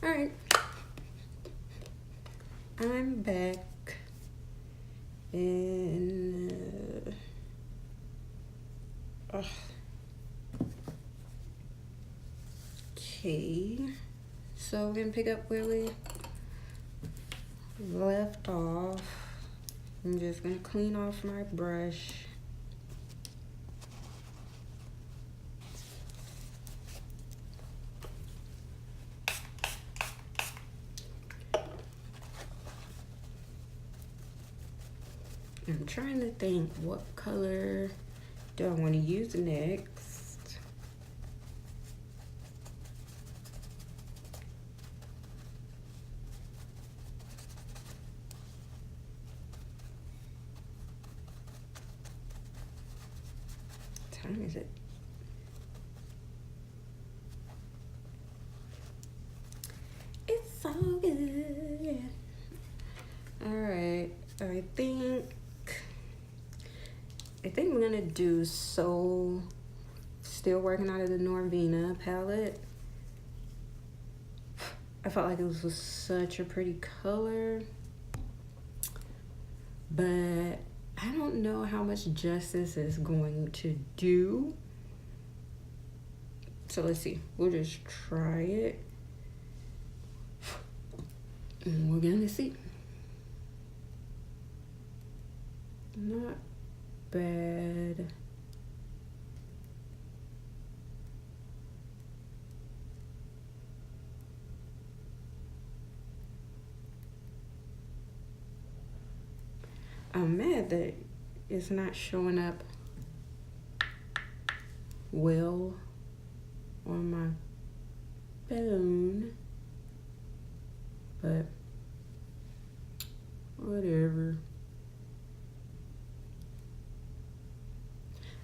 Alright, I'm back in okay, so we're gonna pick up where we left off. I'm just gonna clean off my brush. I'm trying to think what color do I want to use next. What time is it? It's so good. Alright, I think we're gonna do Soul. Still working out of the Norvina palette. I felt like it was such a pretty color, but I don't know how much justice it's going to do. So let's see. We'll just try it. And we're gonna see. Not bad. I'm mad that it's not showing up well on my phone, but whatever.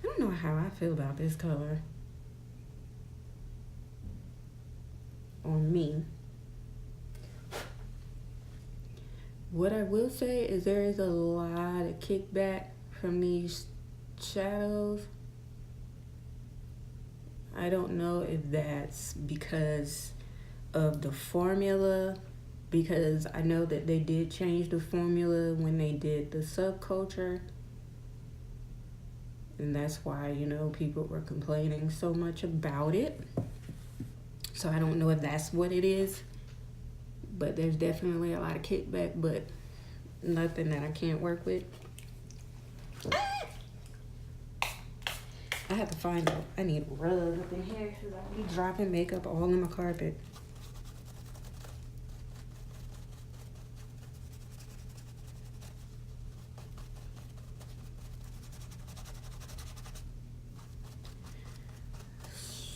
I don't know how I feel about this color on me. What I will say is there is a lot of kickback from these shadows. I don't know if that's because of the formula, because I know that they did change the formula when they did the subculture. And that's why, you know, people were complaining so much about it. So I don't know if that's what it is. But there's definitely a lot of kickback, but nothing that I can't work with. I have to find out. I need a rug up in here because I'll be dropping makeup all in my carpet.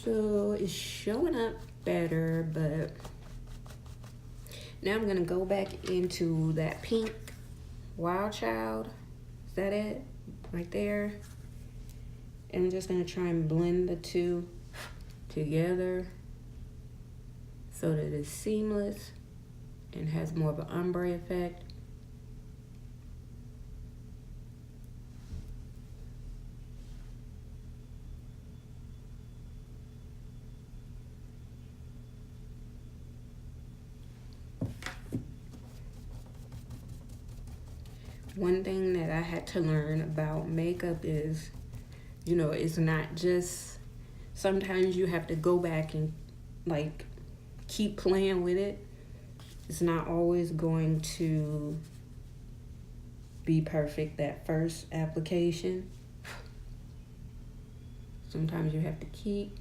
So it's showing up better, but now I'm gonna go back into that pink Wild Child. Is that it? Right there. And I'm just gonna try and blend the two together so that it's seamless and has more of an ombre effect. One thing that I had to learn about makeup is, you know, it's not just, sometimes you have to go back and like keep playing with it. It's not always going to be perfect that first application. Sometimes you have to keep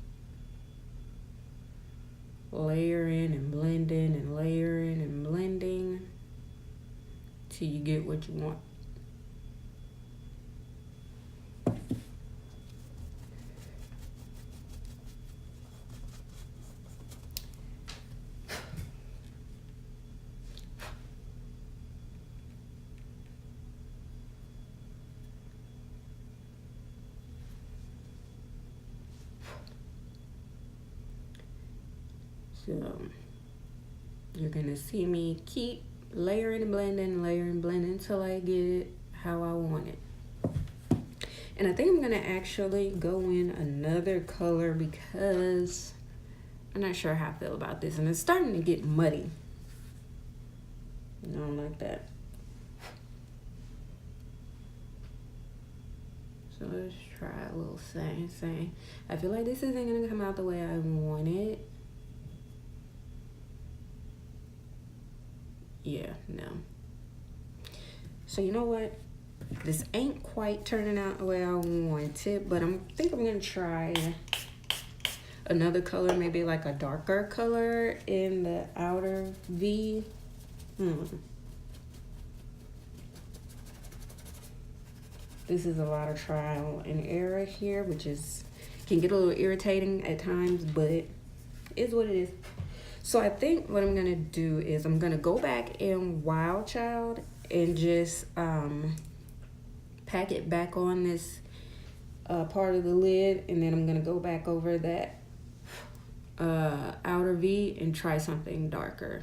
layering and blending and layering and blending till you get what you want. So you're gonna see me keep layering and blending until I get it how I want it. And I think I'm gonna actually go in another color because I'm not sure how I feel about this, and it's starting to get muddy. I don't like that. So let's try a little same. I feel like this isn't gonna come out the way I want it. Yeah, no. So you know what? This ain't quite turning out the way I want it, but I think I'm gonna try another color, maybe like a darker color in the outer V. This is a lot of trial and error here, which can get a little irritating at times, but is what it is. So I think what I'm gonna do is I'm gonna go back in Wild Child and just pack it back on this part of the lid, and then I'm gonna go back over that outer V and try something darker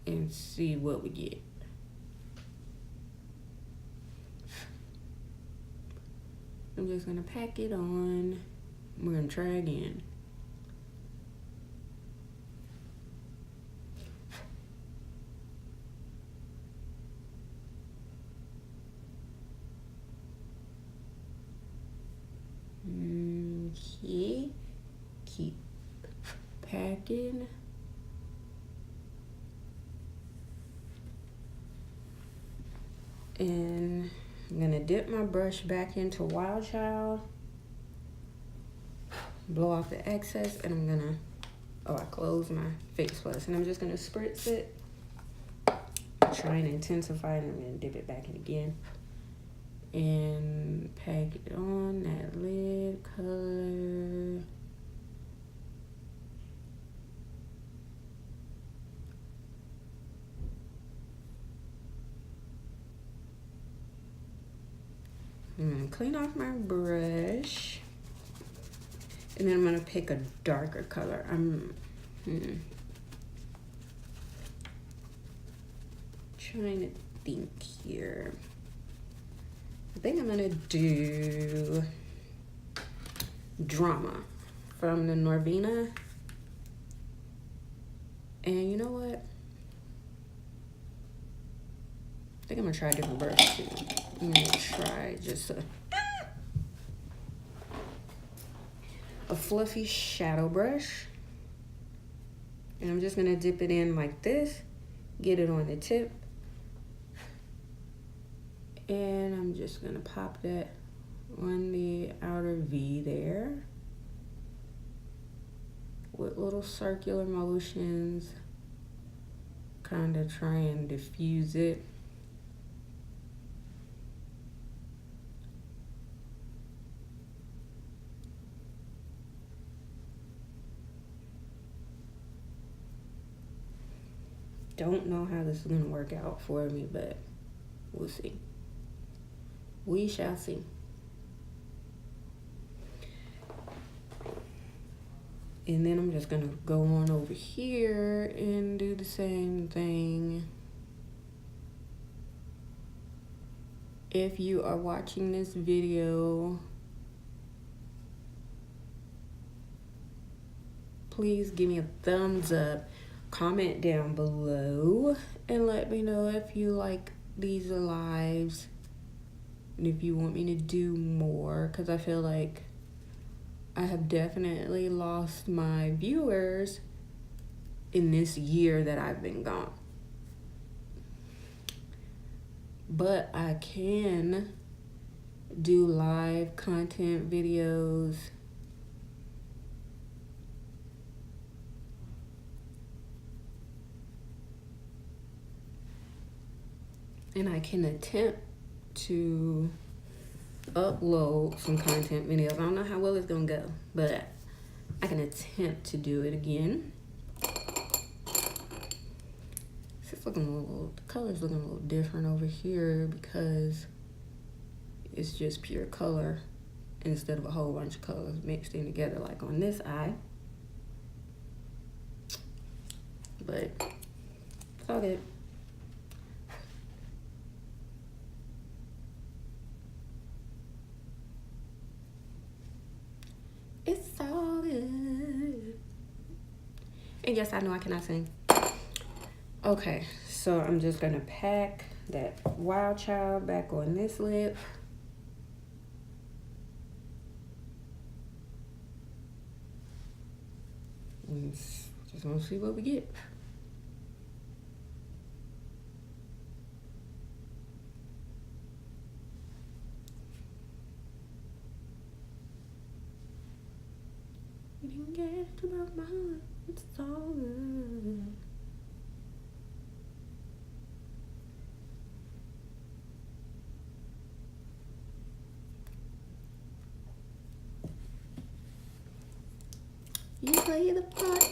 and see what we get. I'm just gonna pack it on. We're gonna try again. Okay, keep packing. And I'm gonna dip my brush back into Wild Child, blow off the excess, and I'm gonna, I closed my Fix Plus, and I'm just gonna spritz it, try and intensify it, and I'm gonna dip it back in again. And pack it on that lid color. I'm gonna clean off my brush, and then I'm gonna pick a darker color. I'm trying to think here. I think I'm gonna do Drama from the Norvina. And you know what? I think I'm gonna try a different brush too. I'm gonna try just a fluffy shadow brush. And I'm just gonna dip it in like this, get it on the tip. And I'm just gonna pop that on the outer V there with little circular motions, kind of try and diffuse it. Don't know how this is gonna work out for me, but we'll see. We shall see. And then I'm just gonna go on over here and do the same thing. If you are watching this video, please give me a thumbs up, comment down below, and let me know if you like these lives. And if you want me to do more, because I feel like I have definitely lost my viewers in this year that I've been gone. But I can do live content videos. And I can attempt to upload some content videos. I don't know how well it's gonna go, but I can attempt to do it again. It's looking the color's looking a little different over here because it's just pure color instead of a whole bunch of colors mixed in together like on this eye. But it's all good. And yes, I know I cannot sing. Okay, so I'm just gonna pack that Wild Child back on this lip. And just gonna see what we get. You didn't get to my heart, it's all good. You play the part.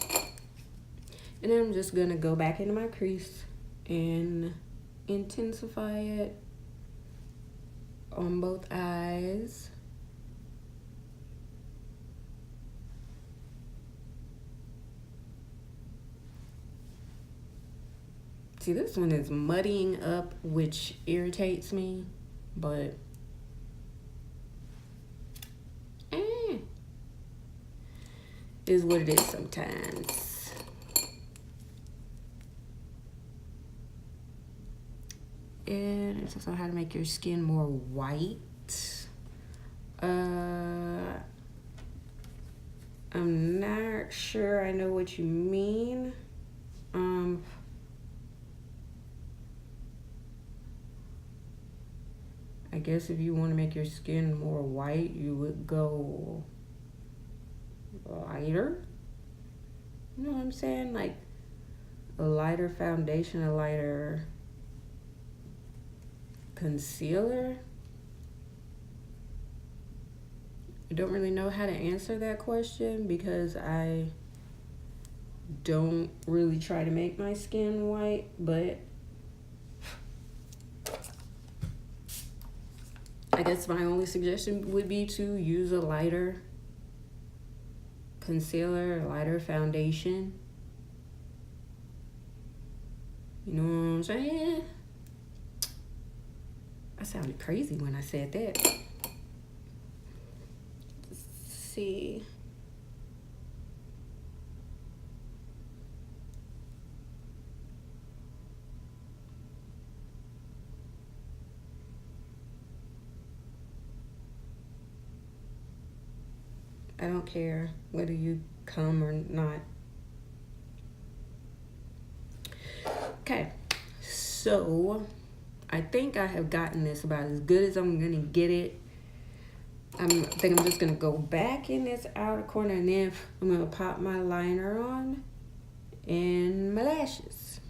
And then I'm just gonna go back into my crease and intensify it on both eyes. See, this one is muddying up, which irritates me, but is what it is sometimes. And it's also how to make your skin more white. I'm not sure I know what you mean. I guess if you want to make your skin more white, you would go lighter. You know what I'm saying? Like a lighter foundation, a lighter concealer. I don't really know how to answer that question because I don't really try to make my skin white, but I guess my only suggestion would be to use a lighter concealer, a lighter foundation. You know what I'm saying? I sounded crazy when I said that. Let's see. I don't care whether you come or not. Okay, so I think I have gotten this about as good as I'm gonna get it. I think I'm just gonna go back in this outer corner and then I'm gonna pop my liner on and my lashes.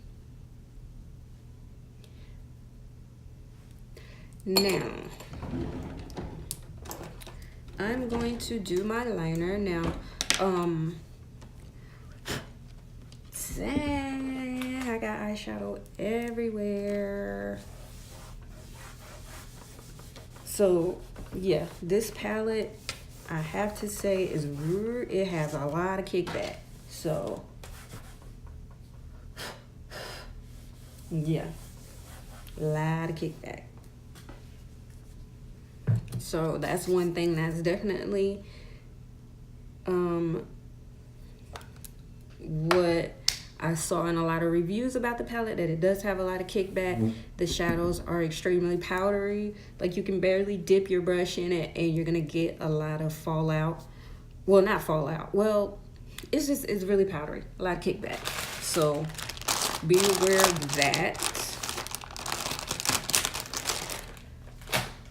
Now, I'm going to do my liner now. I got eyeshadow everywhere. So yeah, this palette, I have to say, it has a lot of kickback. So yeah, a lot of kickback. So that's one thing that's definitely what I saw in a lot of reviews about the palette, that it does have a lot of kickback. The shadows are extremely powdery. Like you can barely dip your brush in it and you're gonna get a lot of fallout. Well, not fallout. Well, it's really powdery. A lot of kickback. So be aware of that.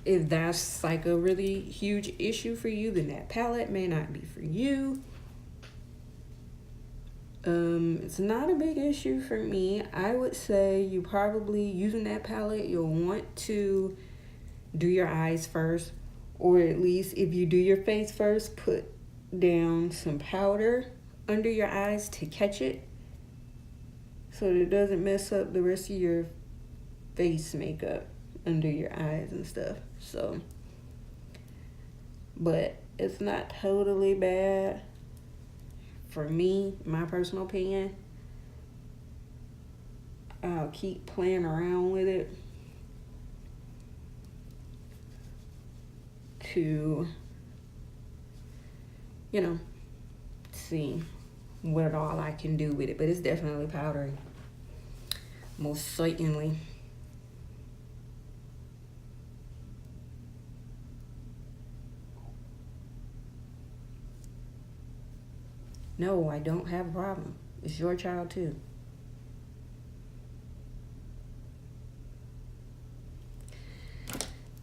If that's like a really huge issue for you, then that palette may not be for you. It's not a big issue for me. I would say you probably, using that palette, you'll want to do your eyes first, or at least if you do your face first, put down some powder under your eyes to catch it so that it doesn't mess up the rest of your face makeup under your eyes and stuff. So, but it's not totally bad. For me, my personal opinion, I'll keep playing around with it to, see. what all I can do with it, but it's definitely powdery. Most certainly. No, I don't have a problem. It's your child too.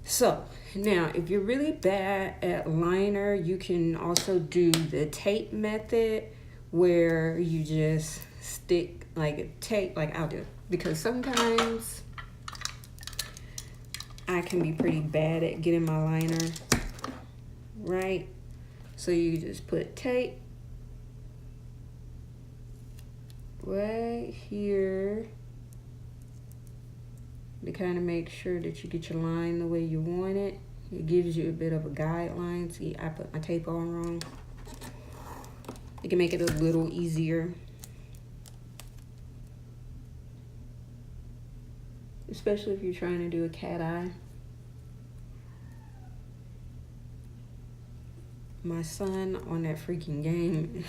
So now, if you're really bad at liner, you can also do the tape method where you just stick like a tape, like I'll do, because sometimes I can be pretty bad at getting my liner right. So you just put tape right here to kind of make sure that you get your line the way you want it. It gives you a bit of a guideline. See, I put my tape on wrong. It can make it a little easier. Especially if you're trying to do a cat eye. My son on that freaking game,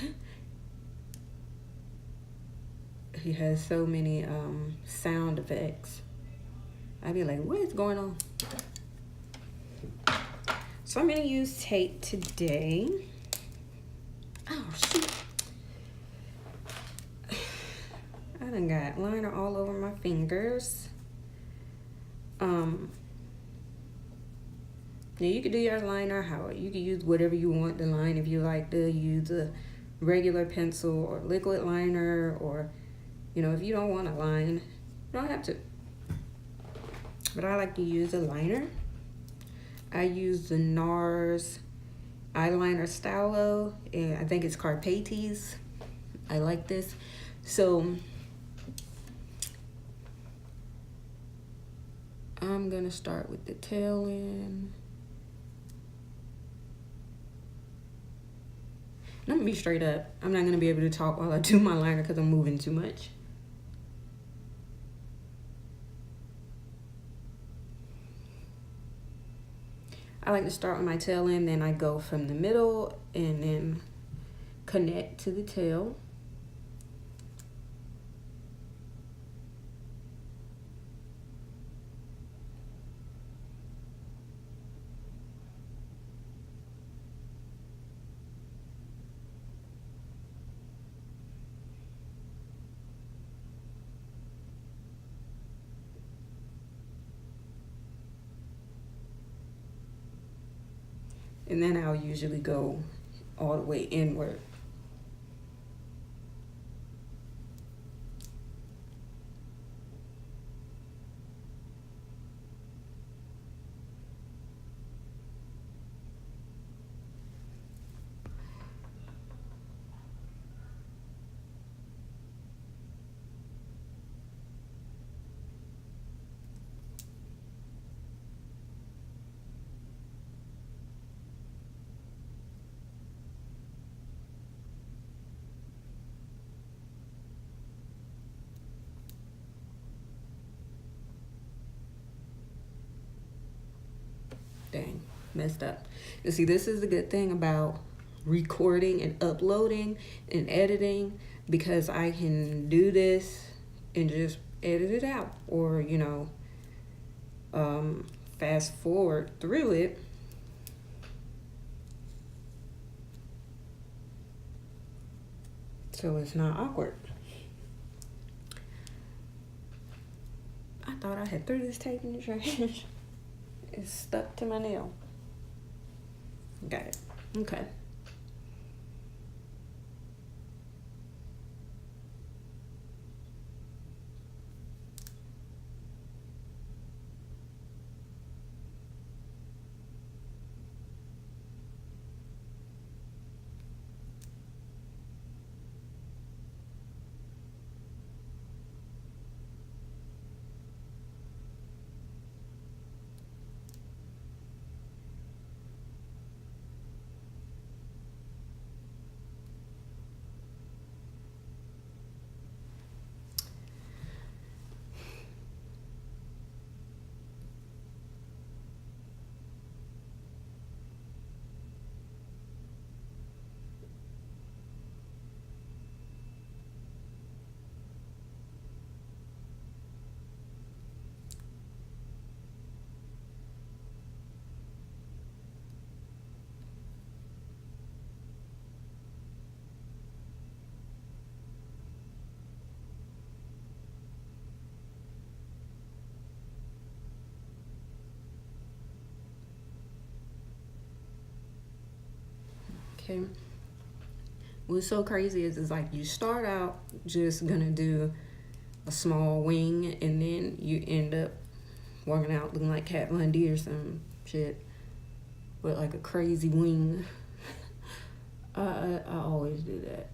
he has so many sound effects. I'd be like, what is going on? So I'm gonna use tape today. Oh shoot. I done got liner all over my fingers. Now you can do your liner how you can use whatever you want to line. If you like to use a regular pencil or liquid liner, or you know, if you don't want to line, you don't have to. But I like to use a liner. I use the NARS eyeliner Stylo, and I think it's Carpates. I like this. So I'm gonna start with the tail end. And I'm gonna be straight up. I'm not gonna be able to talk while I do my liner because I'm moving too much. I like to start with my tail end, then I go from the middle and then connect to the tail. And then I'll usually go all the way inward. Dang, messed up. You see, this is the good thing about recording and uploading and editing, because I can do this and just edit it out, or you know, fast forward through it. So it's not awkward. I thought I had threw this tape in the trash. It's stuck to my nail. Got it. Okay. Okay. What's so crazy is like you start out just gonna do a small wing, and then you end up walking out looking like Kat Von D or some shit with like a crazy wing. I always do that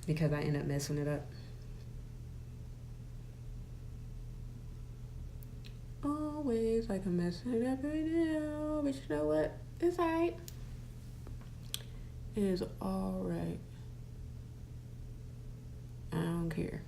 because I end up messing it up. Always like I'm messing it up right now, but you know what? It's alright. It is alright. I don't care.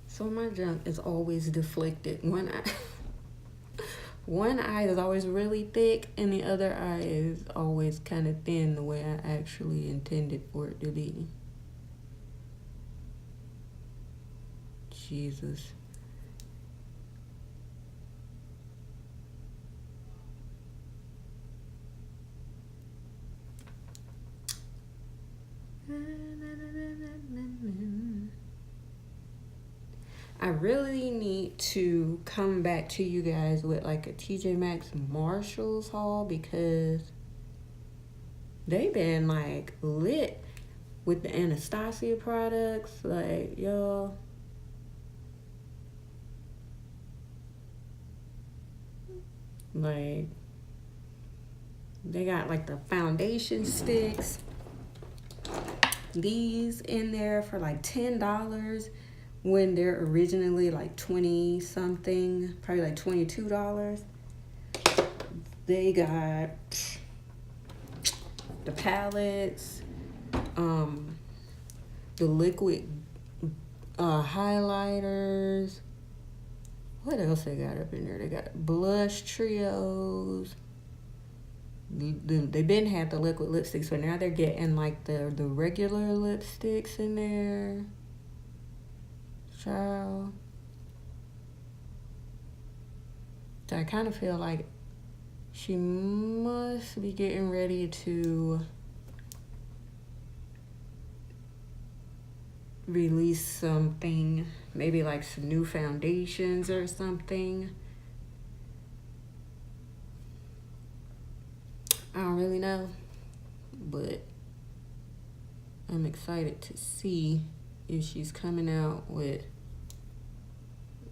So my junk is always deflected. One eye is always really thick, and the other eye is always kind of thin the way I actually intended for it to be. Jesus. I really need to come back to you guys with like a TJ Maxx Marshalls haul, because they've been like lit with the Anastasia products. Like, y'all, like they got like the foundation sticks, these in there for like $10 when they're originally like 20 something, probably like $22. They got the palettes, the liquid highlighters. What else they got up in there? They got blush trios. They been had the liquid lipsticks, but now they're getting like the regular lipsticks in there. Child. So I kind of feel like she must be getting ready to release something, maybe like some new foundations or something. I don't really know, but I'm excited to see if she's coming out with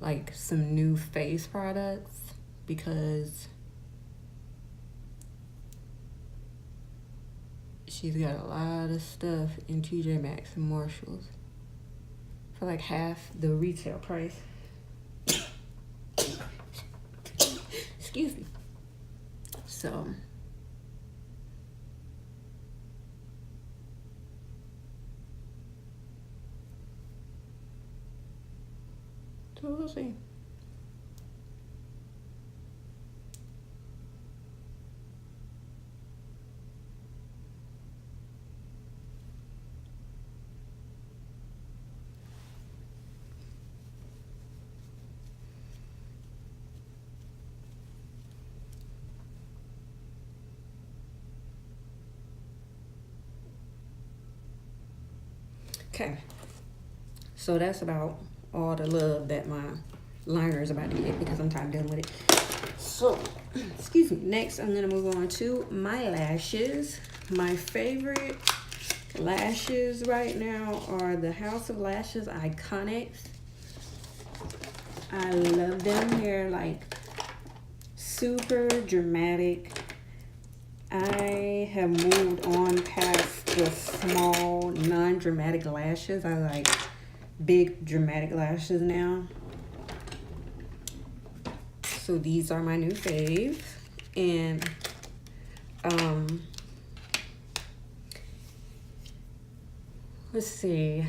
like some new face products, because she's got a lot of stuff in TJ Maxx and Marshalls for like half the retail price. Excuse me. So we'll see. Okay, so that's about all the love that my liner is about to get, because I'm tired of dealing with it. So, excuse me. Next, I'm gonna move on to my lashes. My favorite lashes right now are the House of Lashes Iconics. I love them. They're like super dramatic. I have moved on past the small, non-dramatic lashes. I like big, dramatic lashes now. So these are my new faves. And let's see.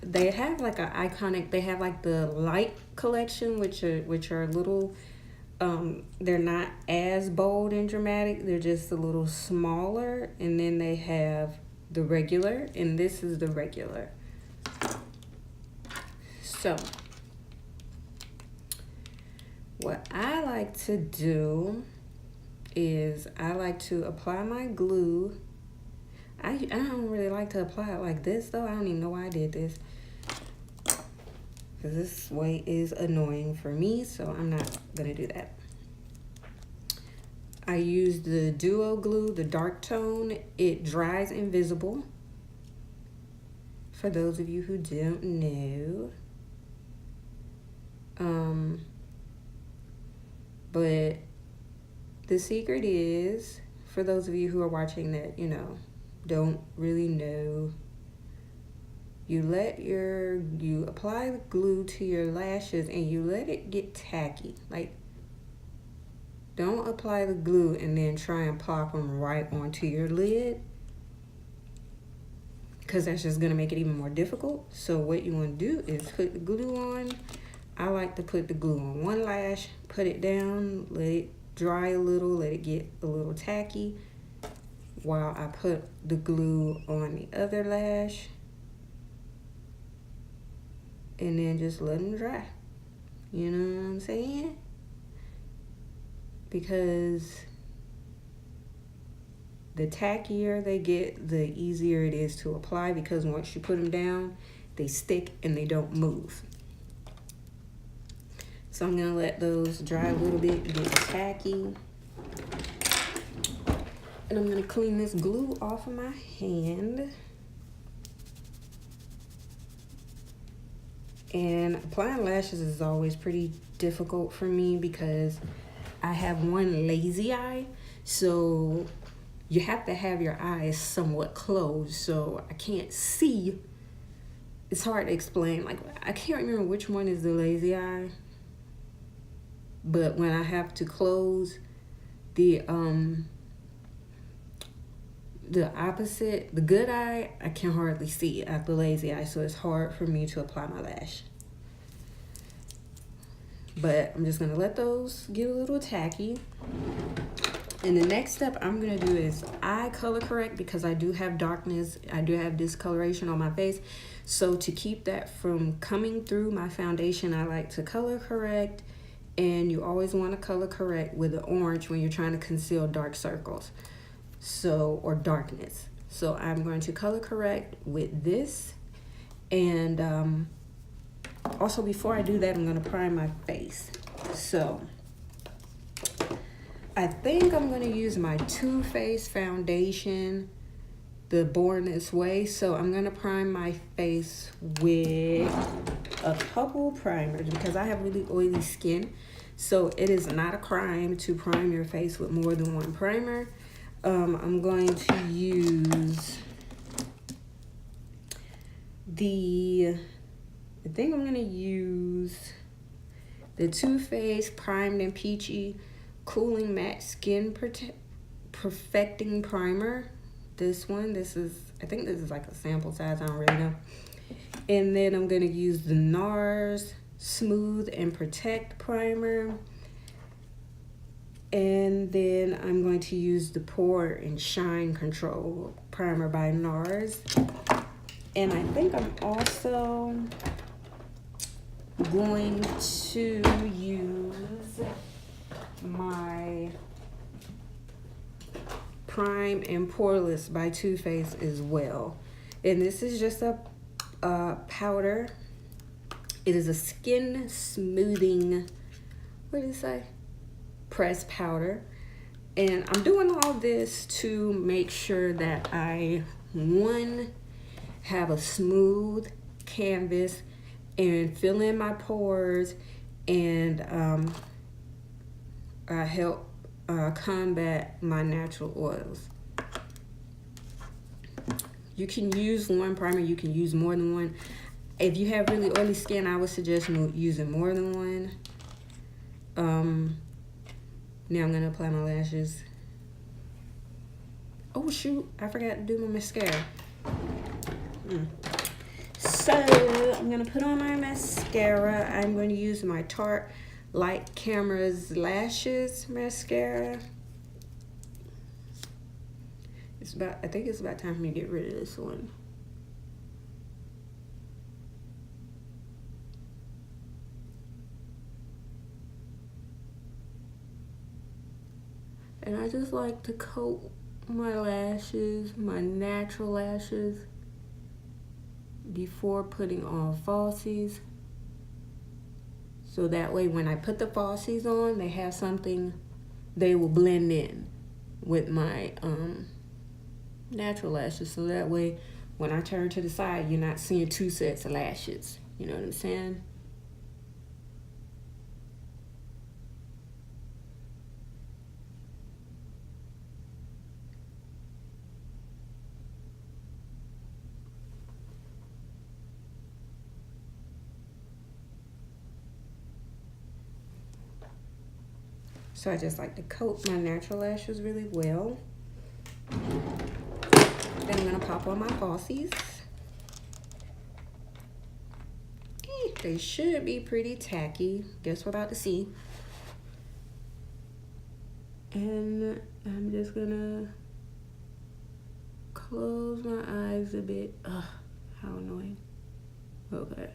They have like an iconic, they have like the light collection, which are little, they're not as bold and dramatic. They're just a little smaller. And then they have the regular, and this is the regular. So what I like to do is I like to apply my glue. I don't really like to apply it like this though. I don't even know why I did this, because this way is annoying for me, so I'm not gonna do that. I use the Duo Glue, the dark tone. It dries invisible, for those of you who don't know. But the secret is, for those of you who are watching that, you know, don't really know, you apply the glue to your lashes and you let it get tacky. Like, don't apply the glue and then try and plop them right onto your lid, because that's just gonna make it even more difficult. So what you want to do is put the glue on. I like to put the glue on one lash, put it down, let it dry a little, let it get a little tacky, while I put the glue on the other lash, and then just let them dry. You know what I'm saying? Because the tackier they get, the easier it is to apply, because once you put them down, they stick and they don't move. So I'm gonna let those dry a little bit, get tacky. And I'm gonna clean this glue off of my hand. And applying lashes is always pretty difficult for me, because I have one lazy eye. So you have to have your eyes somewhat closed, so I can't see. It's hard to explain. Like, I can't remember which one is the lazy eye. But when I have to close the opposite, the good eye, I can hardly see at the lazy eye, so it's hard for me to apply my lash. But I'm just gonna let those get a little tacky. And the next step I'm gonna do is eye color correct, because I do have darkness, I do have discoloration on my face. So to keep that from coming through my foundation, I like to color correct. And you always want to color correct with the orange when you're trying to conceal dark circles, or darkness. So I'm going to color correct with this. And also, before I do that, I'm going to prime my face. So I think I'm going to use my Too Faced foundation, the Born This Way. So I'm going to prime my face with a couple primers, because I have really oily skin. So it is not a crime to prime your face with more than one primer. I'm going to use I think I'm going to use the Too Faced Primed and Peachy Cooling Matte Skin Perfecting Primer. This one, I think this is like a sample size, I don't really know. And then I'm going to use the NARS Smooth and Protect Primer. And then I'm going to use the Pore and Shine Control Primer by NARS. And I think I'm also going to use my Prime and Poreless by Too Faced as well. And this is just a powder. It is a skin smoothing, what did it say? Press powder. And I'm doing all this to make sure that I, one, have a smooth canvas and fill in my pores, and help combat my natural oils. You can use one primer, you can use more than one. If you have really oily skin, I would suggest using more than one. Now I'm gonna apply my lashes. Oh shoot, I forgot to do my mascara. So I'm gonna put on my mascara. I'm going to use my Tarte Light Cameras Lashes mascara. I think it's about time for me to get rid of this one. And I just like to coat my lashes, my natural lashes, before putting on falsies. So that way when I put the falsies on, they have something, they will blend in with my natural lashes. So that way when I turn to the side, you're not seeing two sets of lashes. You know what I'm saying? So I just like to coat my natural lashes really well. Then I'm gonna pop on my falsies. They should be pretty tacky. Guess we're about to see. And I'm just gonna close my eyes a bit. Ugh, how annoying. Okay,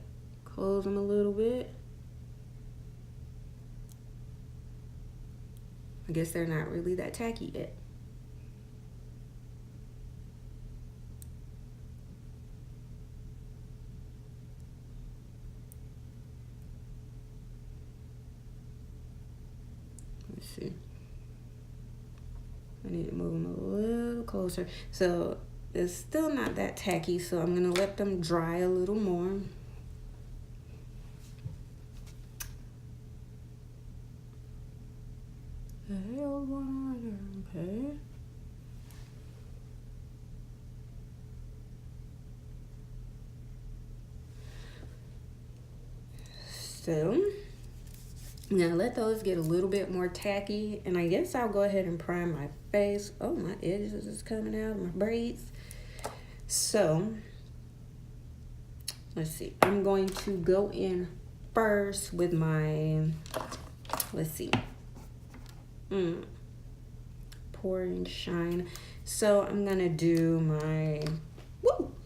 close them a little bit. I guess they're not really that tacky yet. Let's see. I need to move them a little closer. So it's still not that tacky, so I'm gonna let them dry a little more. The hell's going on here? Okay. So I'm gonna let those get a little bit more tacky, and I guess I'll go ahead and prime my face. Oh, my edges is coming out of my braids. So let's see. I'm going to go in first with my, let's see, Pour and Shine. So I'm gonna do my,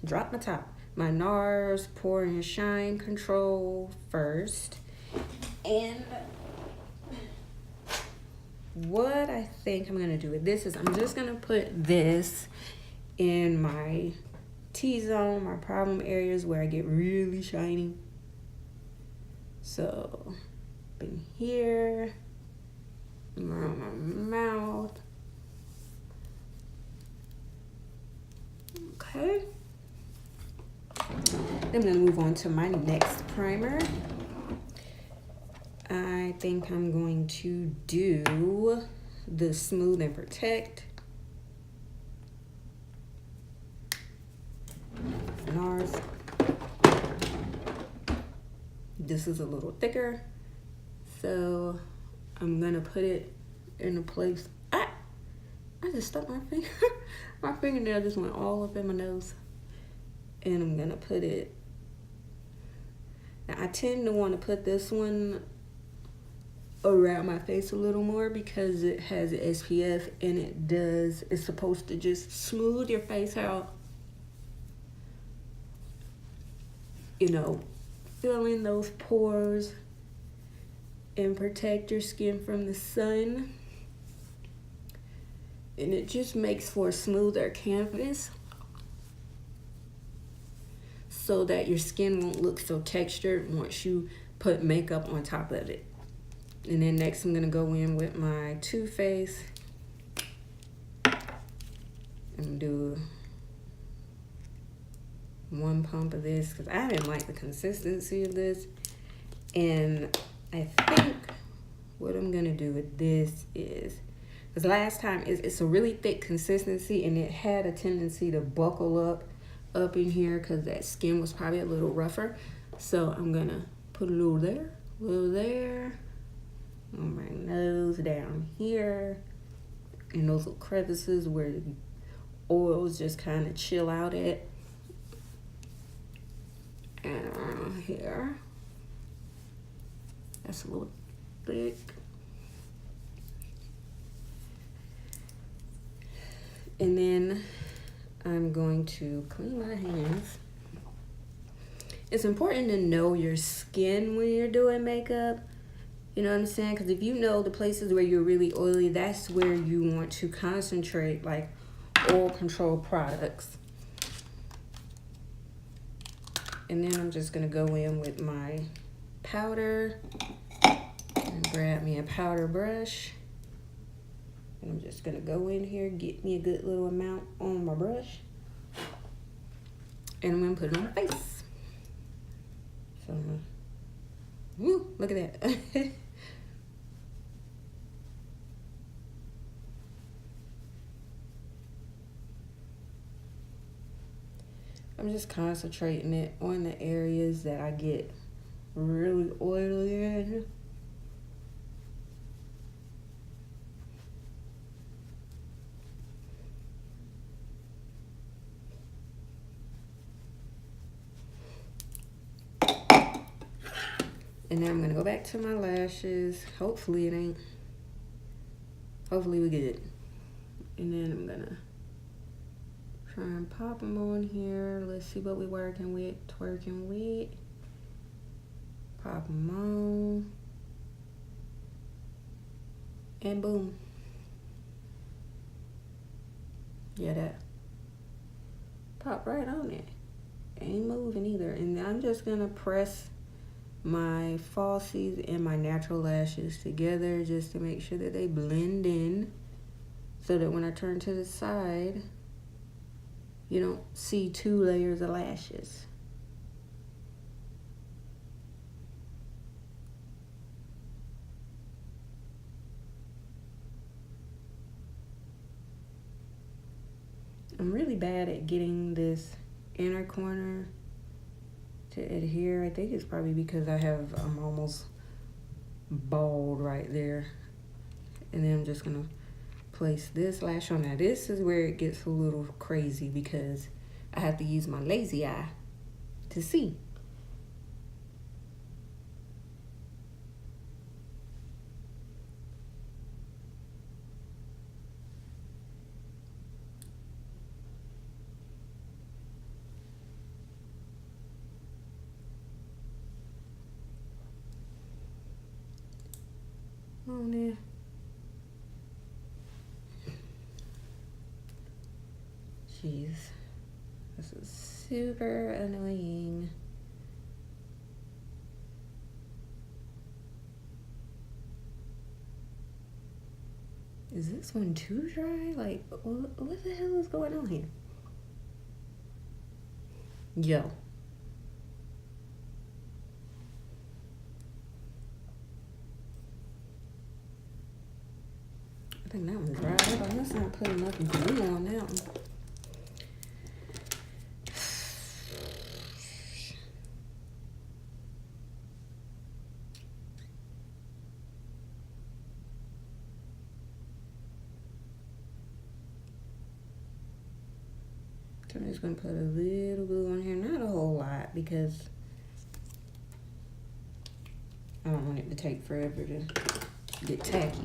drop my top. My NARS Pour and Shine Control first. And what I think I'm gonna do with this is I'm just gonna put this in my T-zone, my problem areas where I get really shiny. So in here, around my mouth. Okay. Then I'm gonna move on to my next primer. I think I'm going to do the Smooth and Protect. NARS. This is a little thicker, so I'm gonna put it in a place. I just stuck my finger. My fingernail just went all up in my nose. And I'm gonna put it. Now I tend to want to put this one around my face a little more because it has SPF and it's supposed to just smooth your face out. You know, fill in those pores and protect your skin from the sun. And it just makes for a smoother canvas so that your skin won't look so textured once you put makeup on top of it. And then next I'm gonna go in with my Too Faced and do one pump of this because I didn't like the consistency of this. And I think what I'm gonna do with this is, because last time it's a really thick consistency and it had a tendency to buckle up in here because that skin was probably a little rougher. So I'm gonna put a little there, on my nose, down here, in those little crevices where the oils just kind of chill out at. And around here. That's a little thick. And then I'm going to clean my hands. It's important to know your skin when you're doing makeup. You know what I'm saying? Because if you know the places where you're really oily, that's where you want to concentrate, like oil control products. And then I'm just going to go in with my powder and grab me a powder brush. And I'm just going to go in here, get me a good little amount on my brush. And I'm going to put it on my face. So, woo, look at that. I'm just concentrating it on the areas that I get really oily in. And then I'm gonna go back to my lashes. Hopefully we're good. And then I'm gonna try and pop them on here. Let's see what we're working with, twerking with. Pop them on. And boom. Yeah, that pop right on it. Ain't moving either. And I'm just gonna press my falsies and my natural lashes together just to make sure that they blend in, so that when I turn to the side, you don't see 2 layers of lashes. I'm really bad at getting this inner corner to adhere. I think it's probably because I'm almost bald right there. And then I'm just gonna place this lash on. Now this is where it gets a little crazy because I have to use my lazy eye to see. On there. Jeez, this is super annoying. Is this one too dry? Like, what the hell is going on here? Yo. I think that one's dry. I must not put enough glue on that one. So I'm just gonna put a little glue on here, not a whole lot, because I don't want it to take forever to get tacky.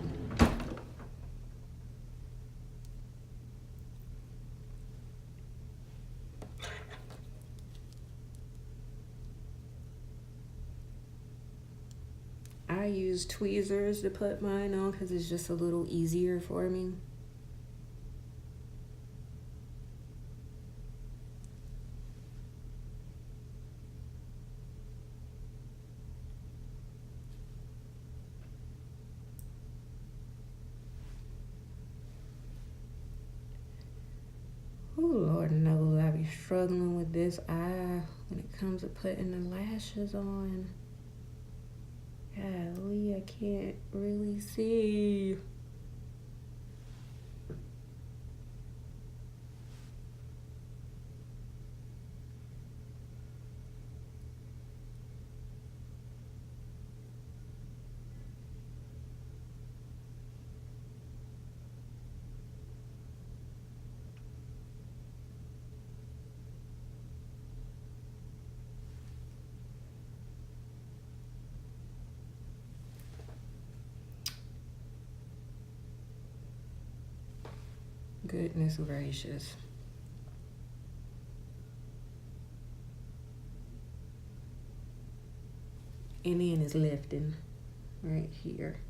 I use tweezers to put mine on because it's just a little easier for me. Oh, Lord knows I be struggling with this eye when it comes to putting the lashes on. Golly, I can't really see. Goodness gracious. And then it's lifting right here.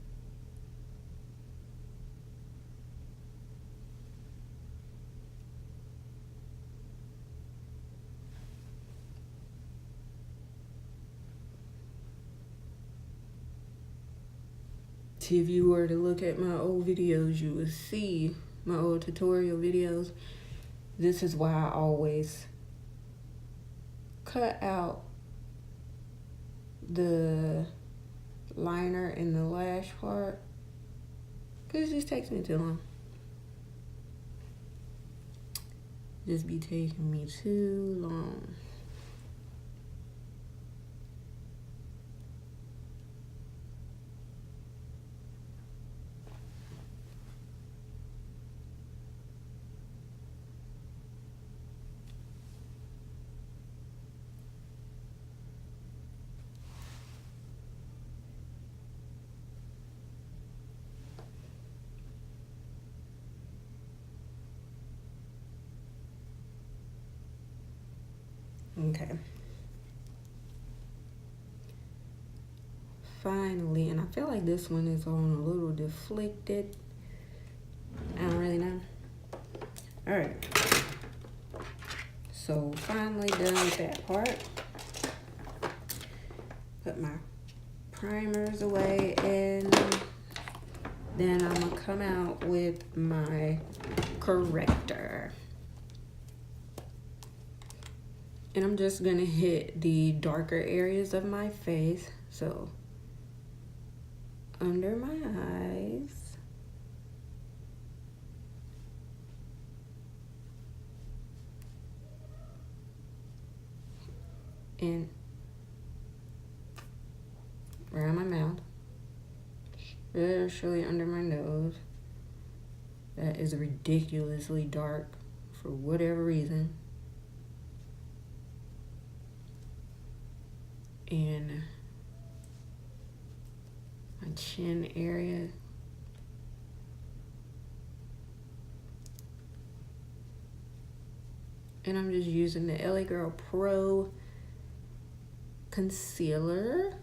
If you were to look at my old videos, you would see my old tutorial videos. This is why I always cut out the liner in the lash part, because it just takes me too long. Just be taking me too long. Okay. Finally, and I feel like this one is on a little deflected. I don't really know. All right. So finally done with that part. Put my primers away, and then I'm gonna come out with my corrector. And I'm just gonna hit the darker areas of my face. So under my eyes, and around my mouth, especially under my nose. That is ridiculously dark for whatever reason. And my chin area. And I'm just using the LA Girl Pro concealer.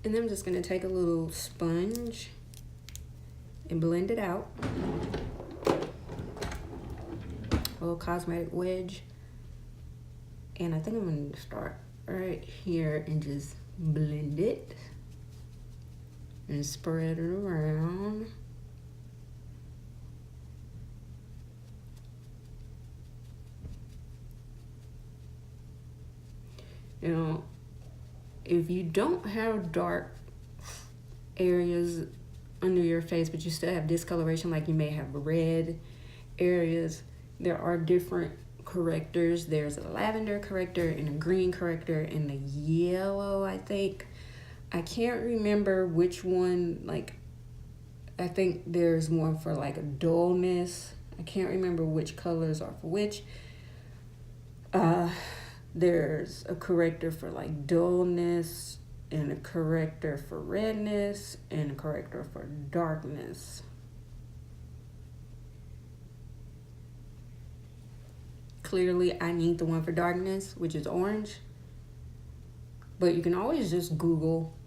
And then I'm just gonna take a little sponge and blend it out. A little cosmetic wedge. And I think I'm gonna start right here and just blend it and spread it around. You know, if you don't have dark areas under your face, but you still have discoloration, like you may have red areas, there are different correctors. There's a lavender corrector and a green corrector and a yellow, I think. I can't remember which one. Like, I think there's one for like a dullness. I can't remember which colors are for which. There's a corrector for like dullness, and a corrector for redness, and a corrector for darkness. Clearly, I need the one for darkness, which is orange. But you can always just Google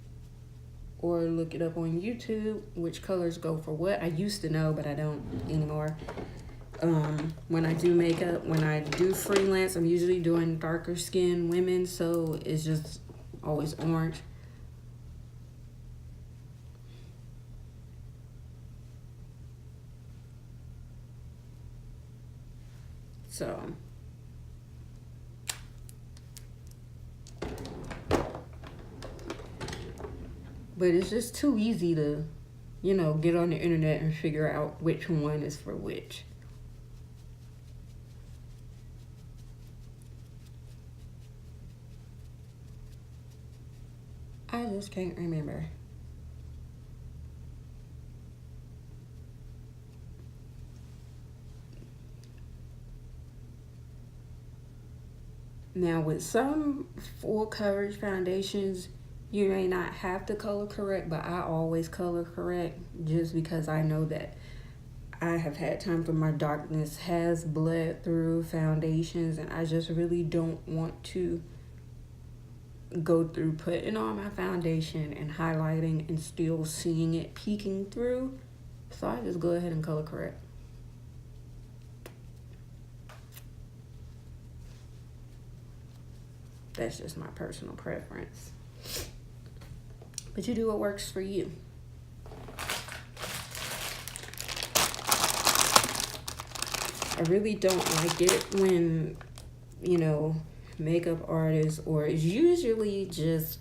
or look it up on YouTube, which colors go for what. I used to know, but I don't anymore. When I do makeup, when I do freelance, I'm usually doing darker skinned women, so it's just always orange. So but it's just too easy to, you know, get on the internet and figure out which one is for which. I just can't remember. Now, with some full coverage foundations, you may not have to color correct, but I always color correct just because I know that I have had times when my darkness has bled through foundations, and I just really don't want to go through putting on my foundation and highlighting and still seeing it peeking through. So I just go ahead and color correct. That's just my personal preference. But you do what works for you. I really don't like it when, makeup artists, or it's usually just,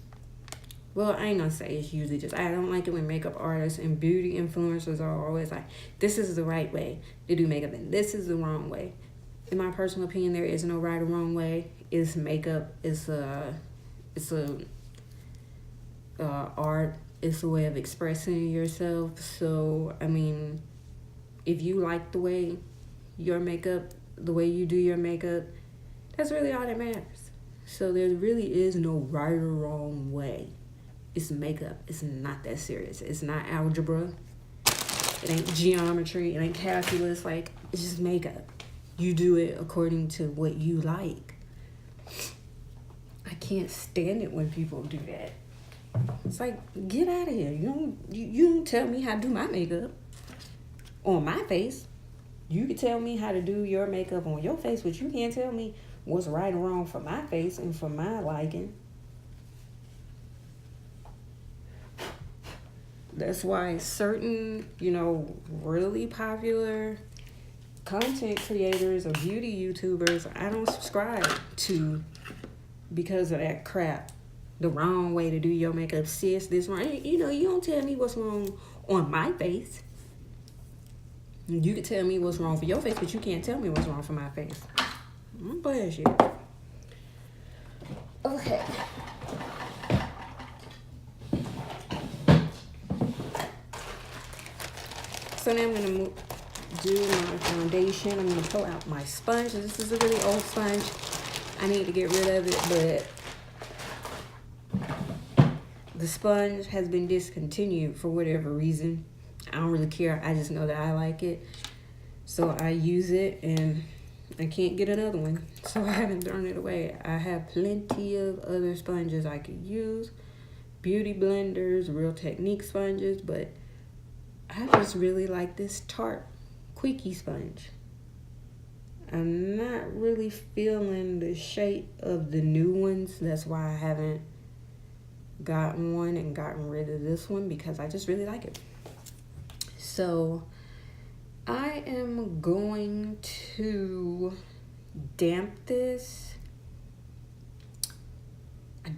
well, I ain't gonna say it's usually just, I don't like it when makeup artists and beauty influencers are always like, this is the right way to do makeup and this is the wrong way. In my personal opinion, there is no right or wrong way. It's makeup. It's a art. It's a way of expressing yourself. So, I mean, if you like the way you do your makeup, that's really all that matters. So there really is no right or wrong way. It's makeup. It's not that serious. It's not algebra. It ain't geometry. It ain't calculus. Like, it's just makeup. You do it according to what you like. I can't stand it when people do that. It's like, get out of here. You don't tell me how to do my makeup on my face. You can tell me how to do your makeup on your face, but you can't tell me what's right or wrong for my face and for my liking. That's why certain, really popular content creators or beauty YouTubers, I don't subscribe to because of that crap. The wrong way to do your makeup, sis, this wrong. You don't tell me what's wrong on my face. You can tell me what's wrong for your face, but you can't tell me what's wrong for my face. I'm bullshit. Okay. So now I'm going to do my foundation. I'm going to pull out my sponge. This is a really old sponge. I need to get rid of it, but the sponge has been discontinued for whatever reason. I don't really care. I just know that I like it. So I use it, and I can't get another one. So I haven't thrown it away. I have plenty of other sponges I could use. Beauty blenders, Real Technique sponges, but I just really like this Tarte Quickie sponge. I'm not really feeling the shape of the new ones. That's why I haven't gotten one and gotten rid of this one, because I just really like it. So I am going to damp this. I'm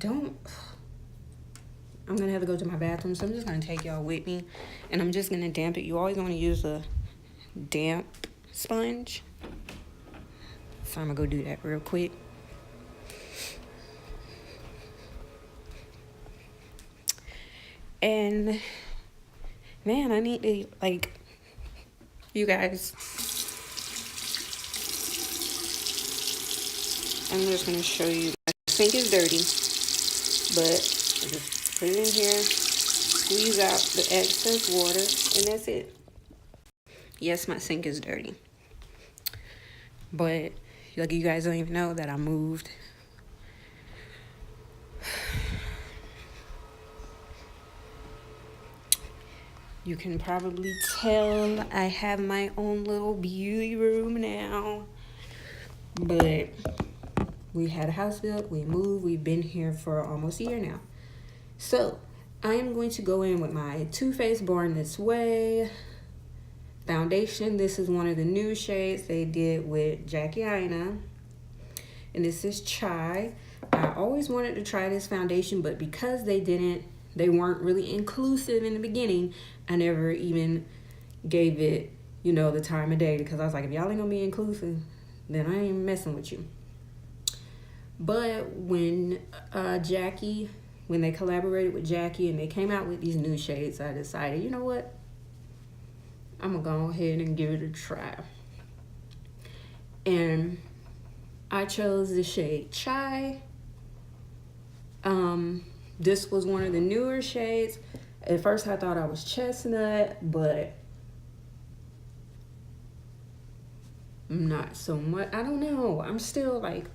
going to have to go to my bathroom, so I'm just going to take y'all with me, and I'm just going to damp it. You always want to use a damp sponge. So I'm going to go do that real quick. And, man, I need to, you guys, I'm just going to show you. My sink is dirty, but I just put it in here, squeeze out the excess water, and that's it. Yes, my sink is dirty, but you guys don't even know that I moved. You can probably tell I have my own little beauty room now. But we had a house built, we moved, we've been here for almost a year now. So I am going to go in with my Too Faced Born This Way foundation. This is one of the new shades they did with Jackie Aina. And this is Chai. I always wanted to try this foundation, but because they weren't really inclusive in the beginning, I never even gave it, the time of day, because I was like, if y'all ain't gonna be inclusive, then I ain't messing with you. But when they collaborated with Jackie and they came out with these new shades, I decided, you know what? I'm gonna go ahead and give it a try. And I chose the shade Chai. This was one of the newer shades. At first I thought I was chestnut, but not so much. I don't know. I'm still like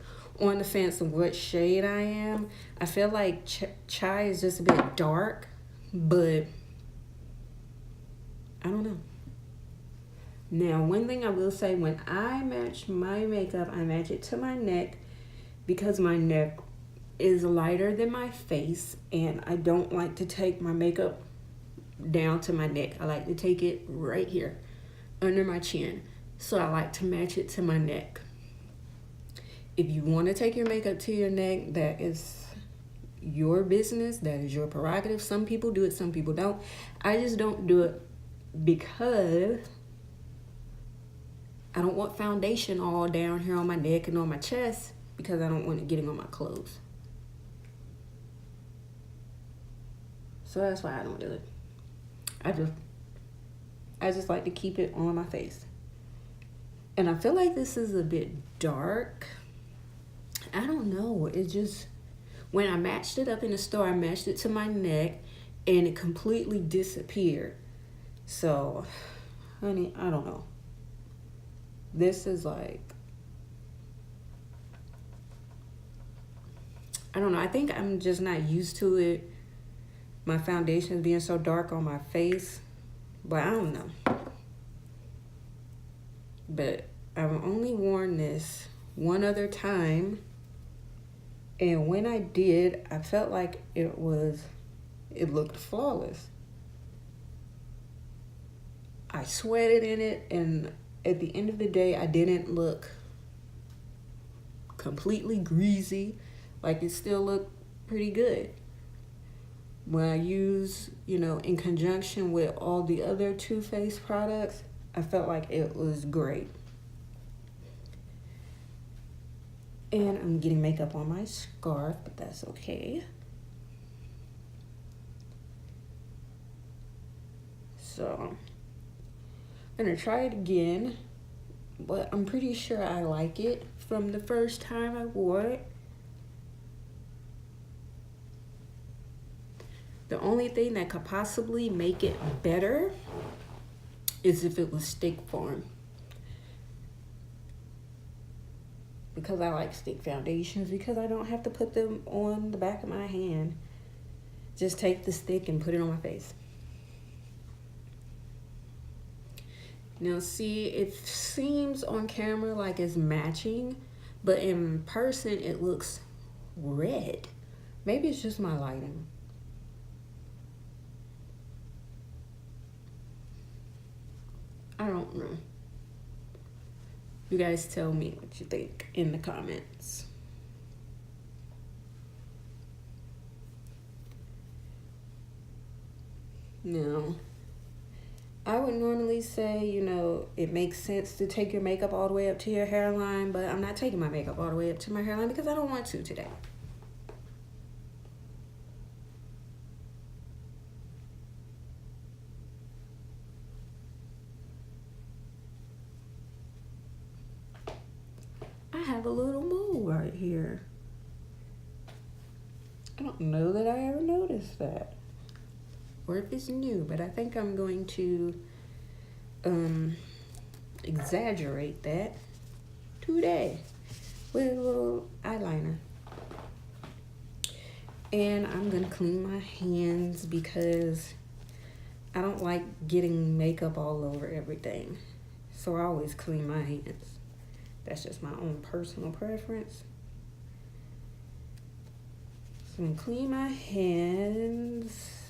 on the fence of what shade I am. I feel like Chai is just a bit dark, but I don't know. Now, one thing I will say, when I match my makeup, I match it to my neck because my neck is lighter than my face, and I don't like to take my makeup down to my neck. I like to take it right here under my chin. So I like to match it to my neck. If you want to take your makeup to your neck, that is your business. That is your prerogative. Some people do it, some people don't. I just don't do it because I don't want foundation all down here on my neck and on my chest, because I don't want it getting on my clothes. So that's why I don't do it. I just like to keep it on my face. And I feel like this is a bit dark. I don't know. It just, when I matched it up in the store, I matched it to my neck and it completely disappeared. So, honey, I don't know. This is like, I don't know. I think I'm just not used to it. My foundation being so dark on my face. But I don't know. But I've only worn this one other time. And when I did, I felt like it looked flawless. I sweated in it, and at the end of the day, I didn't look completely greasy. Like, it still looked pretty good. When I use, in conjunction with all the other Too Faced products, I felt like it was great. And I'm getting makeup on my scarf, but that's okay. So, I'm gonna try it again, but I'm pretty sure I like it from the first time I wore it. The only thing that could possibly make it better is if it was stick form. Because I like stick foundations, because I don't have to put them on the back of my hand. Just take the stick and put it on my face. Now see, it seems on camera like it's matching, but in person it looks red. Maybe it's just my lighting. I don't know. You guys tell me what you think in the comments. Now, I would normally say, it makes sense to take your makeup all the way up to your hairline, but I'm not taking my makeup all the way up to my hairline because I don't want to today. I have a little mole right here. I don't know that I ever noticed that, or if it's new, but I think I'm going to exaggerate that today with a little eyeliner. And I'm gonna clean my hands because I don't like getting makeup all over everything. So I always clean my hands. That's just my own personal preference. So I'm gonna clean my hands.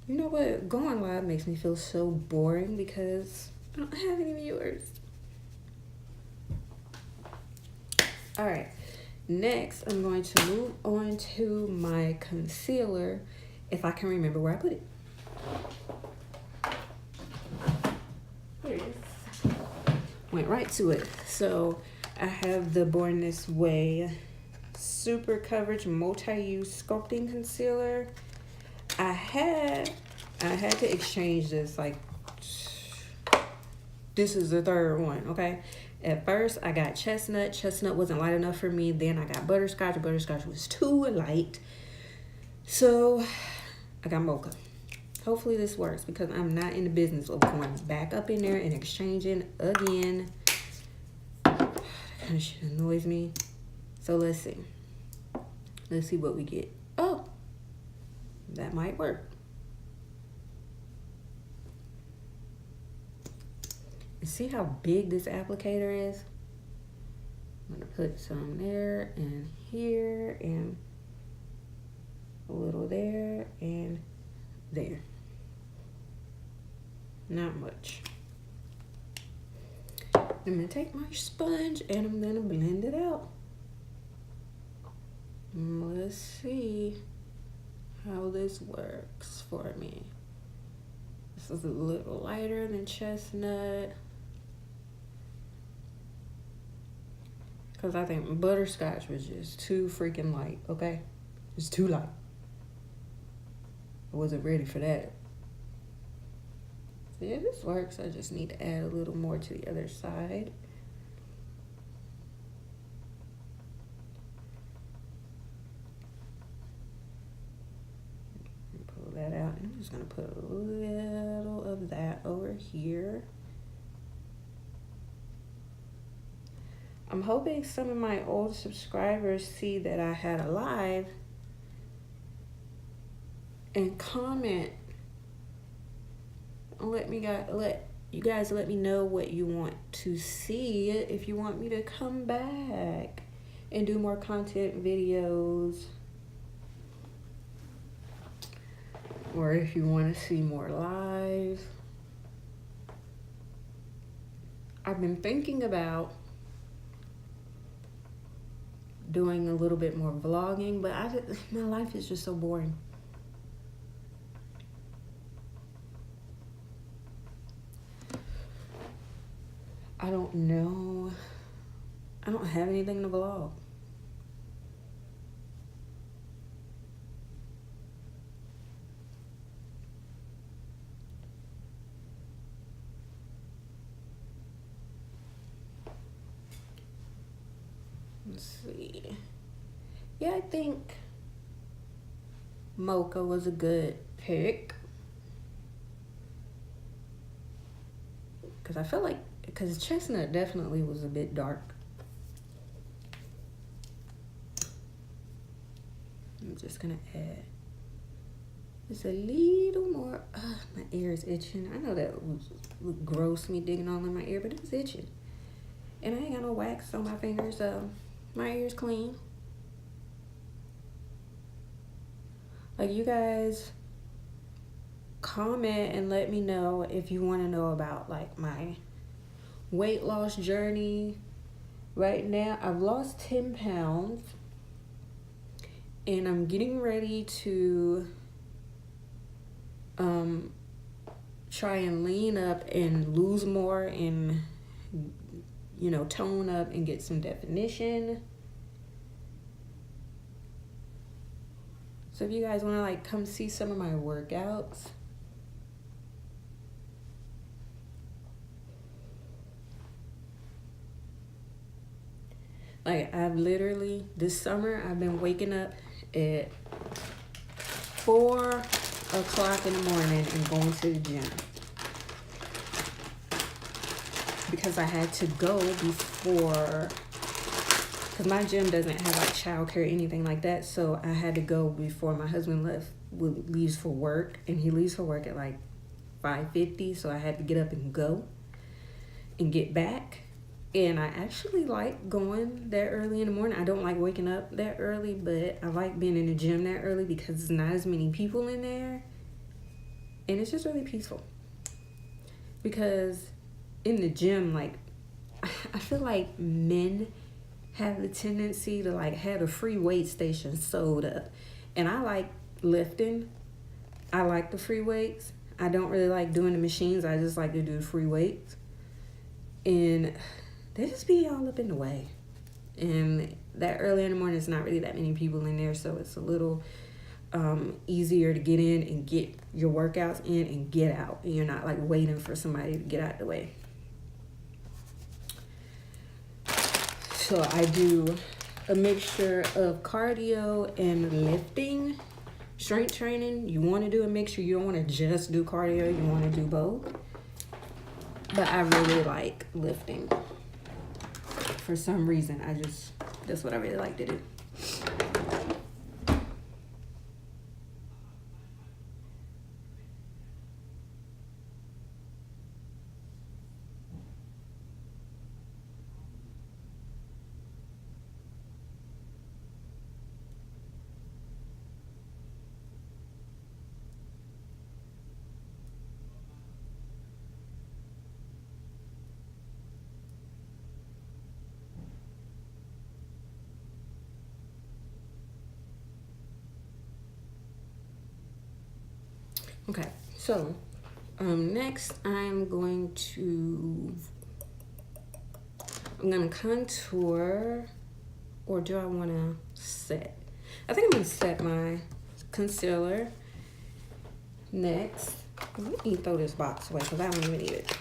You know what? Going live makes me feel so boring because I don't have any viewers. All right. Next, I'm going to move on to my concealer, if I can remember where I put it. Here it is. Went right to it. So I have the Born This Way Super Coverage Multi-Use Sculpting Concealer. I had to exchange this. Like, this is the third one, okay? At first, I got chestnut. Chestnut wasn't light enough for me. Then I got butterscotch. Butterscotch was too light. So I got mocha. Hopefully this works because I'm not in the business of going back up in there and exchanging again. That kind of shit annoys me. So let's see. Let's see what we get. Oh, that might work. And see how big this applicator is? I'm gonna put some there and here and a little there and there. Not much. I'm gonna take my sponge and I'm gonna blend it out. Let's see how this works for me. This is a little lighter than chestnut. Because I think butterscotch was just too freaking light, okay? It's too light. I wasn't ready for that. So yeah, this works. I just need to add a little more to the other side. Pull that out. And I'm just going to put a little of that over here. I'm hoping some of my old subscribers see that I had a live and comment. Let you guys let me know what you want to see, if you want me to come back and do more content videos, or if you want to see more live. I've been thinking about doing a little bit more vlogging, but my life is just so boring. I don't know. I don't have anything to vlog. Let's see. Yeah, I think mocha was a good pick. Because I feel like, because chestnut definitely was a bit dark. I'm just going to add just a little more. My ear is itching. I know that would gross, me digging all in my ear, but it's itching. And I ain't got no wax on my fingers, so my ear's clean. Like, you guys comment and let me know if you want to know about like my weight loss journey. Right now I've lost 10 pounds and I'm getting ready to try and lean up and lose more and, you know, tone up and get some definition. So if you guys want to like come see some of my workouts, like I've literally, this summer, I've been waking up at 4 o'clock in the morning and going to the gym. Because I had to go before, because my gym doesn't have like childcare or anything like that. So I had to go before my husband leaves for work. And he leaves for work at like 5:50. So I had to get up and go and get back. And I actually like going that early in the morning. I don't like waking up that early, but I like being in the gym that early because there's not as many people in there. And it's just really peaceful. Because in the gym, like, I feel like men have the tendency to like have a free weight station sewed up. And I like lifting. I like the free weights. I don't really like doing the machines. I just like to do the free weights. And they just be all up in the way. And that early in the morning, it's not really that many people in there, so it's a little easier to get in and get your workouts in and get out. And you're not like waiting for somebody to get out the way. So I do a mixture of cardio and lifting. Strength training, you want to do a mixture. You don't want to just do cardio. You want to do both. But I really like lifting. For some reason, that's what I really like to do. Okay, so next I'm gonna contour, or do I want to set? I think I'm gonna set my concealer next. Let me throw this box away because I don't even need it.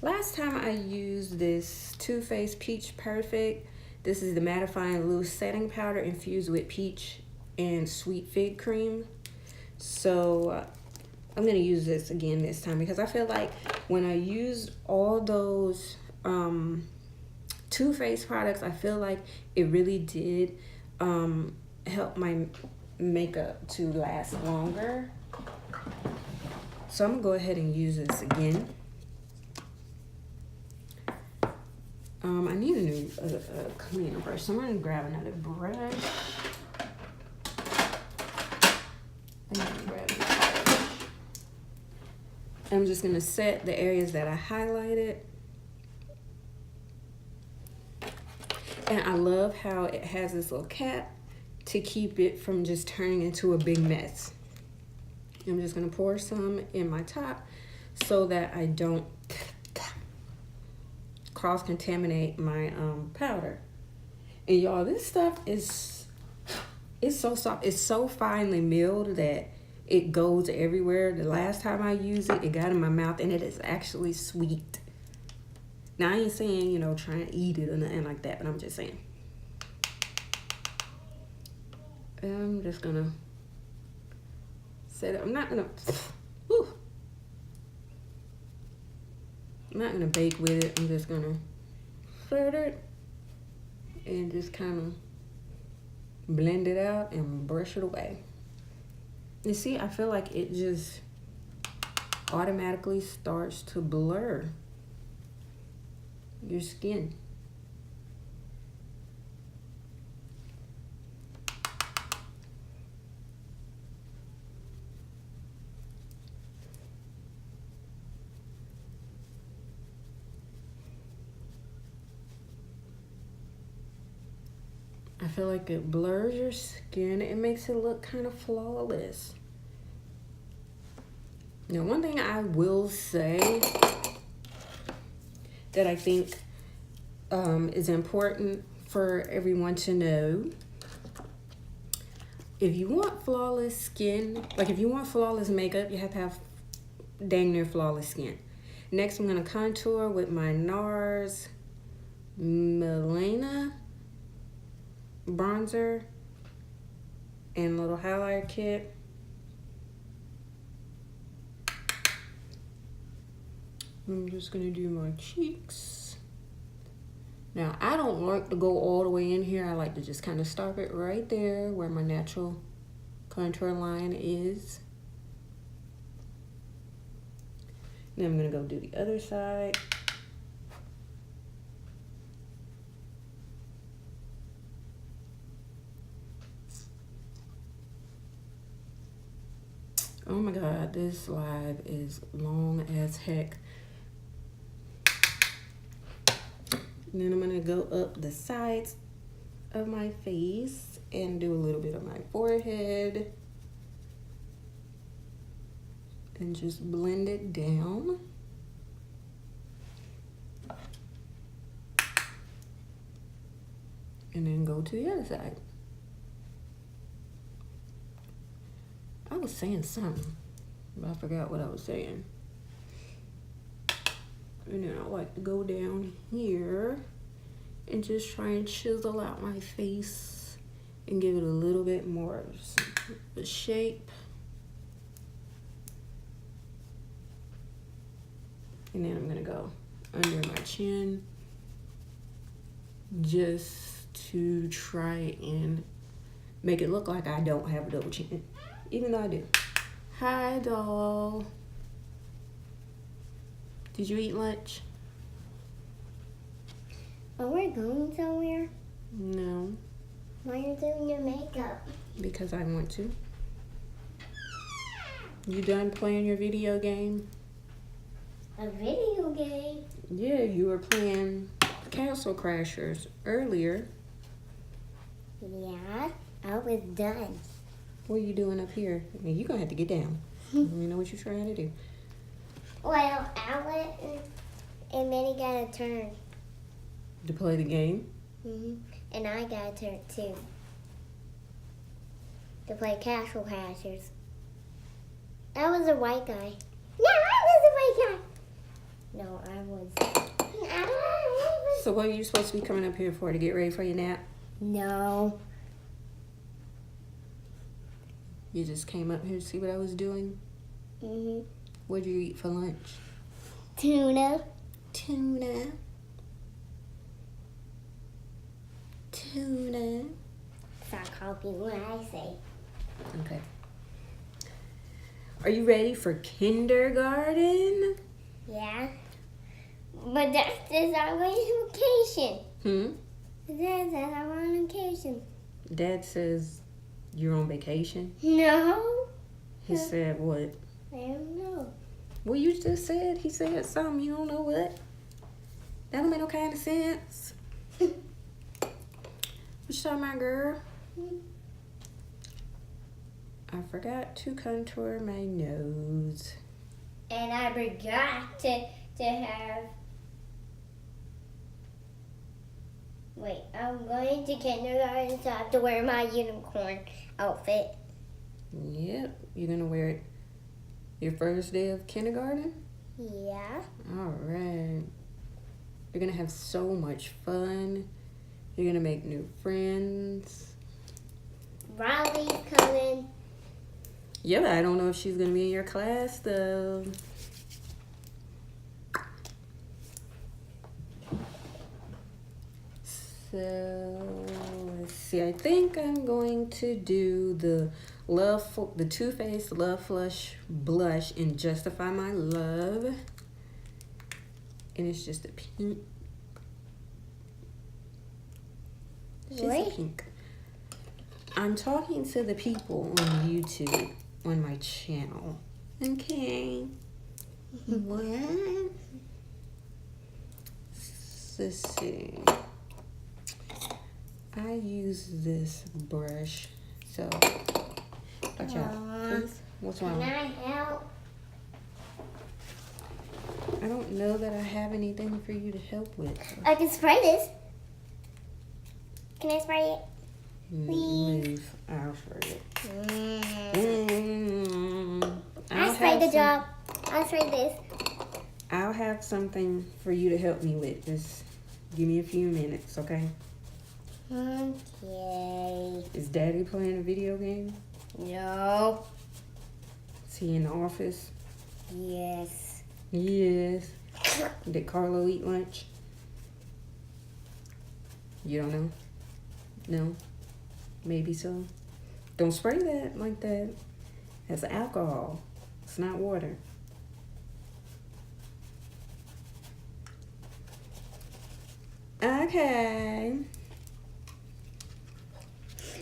Last time I used this Too Faced Peach Perfect. This is the mattifying loose setting powder infused with peach and sweet fig cream. So I'm gonna use this again this time because I feel like when I used all those Too Faced products, I feel like it really did help my makeup to last longer. So I'm gonna go ahead and use this again. I need a new cleaner brush, so I'm gonna grab another brush. I'm just gonna set the areas that I highlighted. And I love how it has this little cap to keep it from just turning into a big mess. I'm just gonna pour some in my top so that I don't cross-contaminate my powder. And y'all, this stuff it's so soft. It's so finely milled that it goes everywhere. The last time I used it, it got in my mouth and it is actually sweet. Now I ain't saying, you know, trying to eat it or nothing like that, but I'm just saying. I'm just gonna set it. I'm not gonna bake with it. I'm just gonna set it and just kind of blend it out and brush it away. You see, I feel like it just automatically starts to blur your skin. I feel like it blurs your skin. It makes it look kind of flawless. Now, one thing I will say that I think is important for everyone to know. If you want flawless skin, like if you want flawless makeup, you have to have dang near flawless skin. Next, I'm going to contour with my NARS Milena bronzer and little highlighter kit. I'm just gonna do my cheeks. Now, I don't like to go all the way in here. I like to just kind of stop it right there where my natural contour line is. Then I'm gonna go do the other side. Oh my God, this live is long as heck. And then I'm gonna go up the sides of my face and do a little bit of my forehead and just blend it down. And then go to the other side. I was saying something. I forgot what I was saying. And then I like to go down here and just try and chisel out my face and give it a little bit more of a shape. And then I'm gonna go under my chin just to try and make it look like I don't have a double chin, even though I do. Hi, doll. Did you eat lunch? Are we going somewhere? No. Why are you doing your makeup? Because I want to. You done playing your video game? A video game? Yeah, you were playing Castle Crashers earlier. Yeah, I was done. What are you doing up here? I mean, you're going to have to get down. Let me know what you're trying to do. Well, Alex and Minnie got a turn. To play the game? And I got a turn too. To play Castle Crashers. I was a white guy. No, I was a white guy. No, I was. So what are you supposed to be coming up here for? To get ready for your nap? No. You just came up here to see what I was doing? What did you eat for lunch? Tuna. Tuna. Tuna. Stop copying what I say. Okay. Are you ready for kindergarten? Yeah. But that says I'm going on vacation. That says I'm on vacation. Dad says you're on vacation? No. He said what? I don't know. Well, you just said he said something. You don't know what? That don't make no kind of sense. What you talking about, girl? I forgot to contour my nose. And I forgot to have... Wait, I'm going to kindergarten, so I have to wear my unicorn outfit. Yep. You're going to wear it your first day of kindergarten? Yeah. All right. You're going to have so much fun. You're going to make new friends. Riley's coming. Yeah, but I don't know if she's going to be in your class, though. So, let's see. I think I'm going to do the Too Faced Love Flush Blush in Justify My Love. And it's just a pink. It's just a pink. I'm talking to the people on YouTube on my channel. Okay. What? Let's see. I use this brush, so watch out, please. What's wrong? Can I help? I don't know that I have anything for you to help with. I can spray this. Can I spray it? Move. I'll spray it. I sprayed the job. I sprayed this. I'll have something for you to help me with. Just give me a few minutes, okay? Okay. Is Daddy playing a video game? No. Is he in the office? Yes. Yes. Did Carlo eat lunch? You don't know? No? Maybe so? Don't spray that like that. That's alcohol. It's not water. Okay.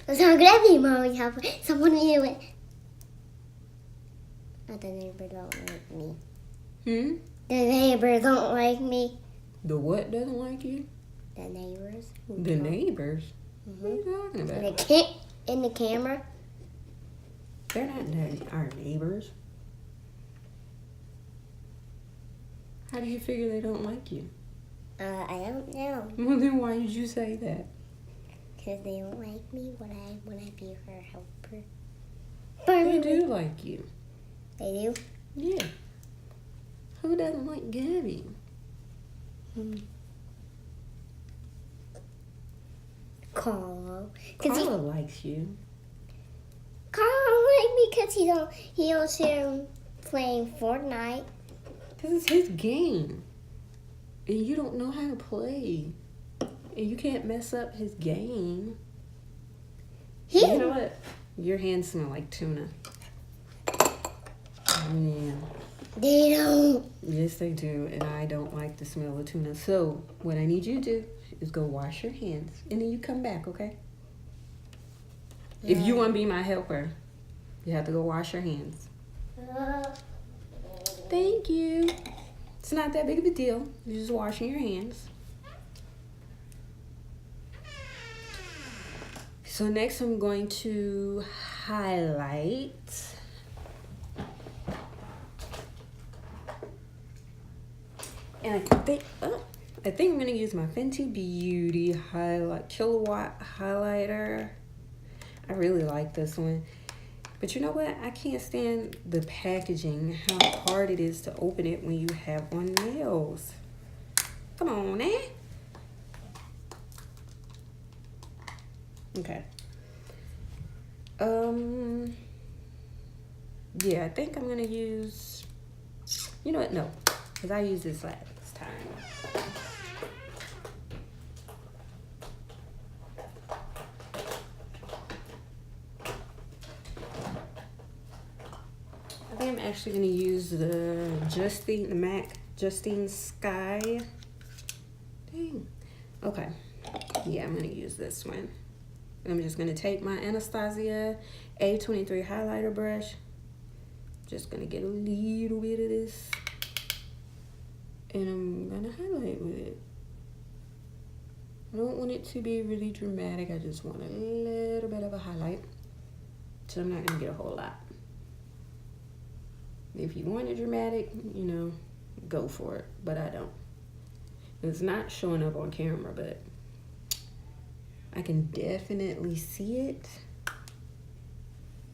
So glad you Mom have someone knew it. Oh, the neighbor don't like me. The neighbor don't like me. The what doesn't like you? The neighbors. The neighbors? What are you talking about? In the camera. They're not our neighbors. How do you figure they don't like you? I don't know. Well, then why did you say that? Because they don't like me when I be her helper. They do like you. They do? Yeah. Who doesn't like Gabby? Carl. Carla likes you. Carl like me because he don't see him playing Fortnite. Because it's his game. And you don't know how to play. And you can't mess up his game. You know what? Your hands smell like tuna. Yeah. They don't. Yes, they do. And I don't like the smell of tuna. So, what I need you to do is go wash your hands. And then you come back, okay? If you want to be my helper, you have to go wash your hands. Thank you. It's not that big of a deal. You're just washing your hands. So next I'm going to highlight. And I think I'm going to use my Fenty Beauty Kilowatt highlighter. I really like this one. But you know what? I can't stand the packaging, how hard it is to open it when you have on nails. Come on, eh? Okay. Yeah, I think I'm gonna use, you know what? No, because I used this last time. I think I'm actually gonna use the MAC Justine Sky. Dang. Okay. Yeah, I'm gonna use this one. I'm just gonna take my Anastasia A23 highlighter brush. Just gonna get a little bit of this. And I'm gonna highlight with it. I don't want it to be really dramatic. I just want a little bit of a highlight. So I'm not gonna get a whole lot. If you want it dramatic, you know, go for it. But I don't. It's not showing up on camera, but I can definitely see it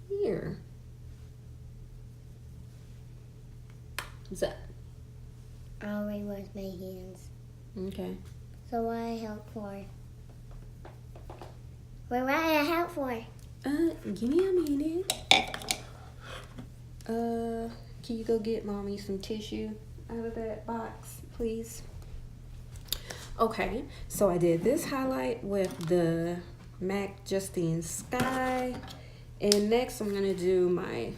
here. What's that? I already washed my hands. Okay. So what I help for? What I help for? Give me a minute. Can you go get mommy some tissue out of that box, please? Okay, so I did this highlight with the MAC Justine Sky. And next I'm gonna do my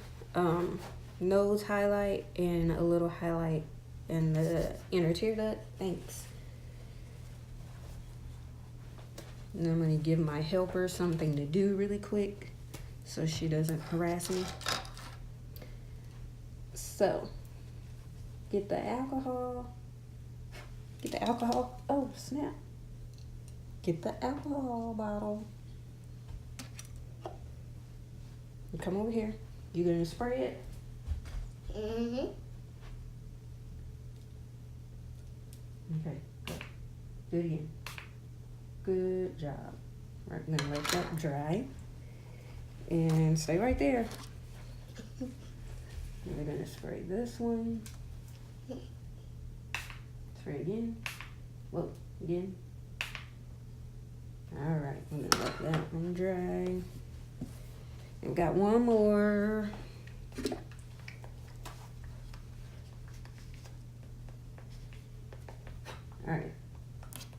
nose highlight and a little highlight in the inner tear duct. Thanks. And I'm gonna give my helper something to do really quick so she doesn't harass me. So, get the alcohol. Get the alcohol. Oh, snap. Get the alcohol bottle. And come over here. You gonna spray it? Mm-hmm. Okay, good. Do it again. Good job. Right, I'm gonna let that dry. And stay right there. We're gonna spray this one. Spray again. Whoa, again. All right, I'm gonna let that one dry. And got one more. All right,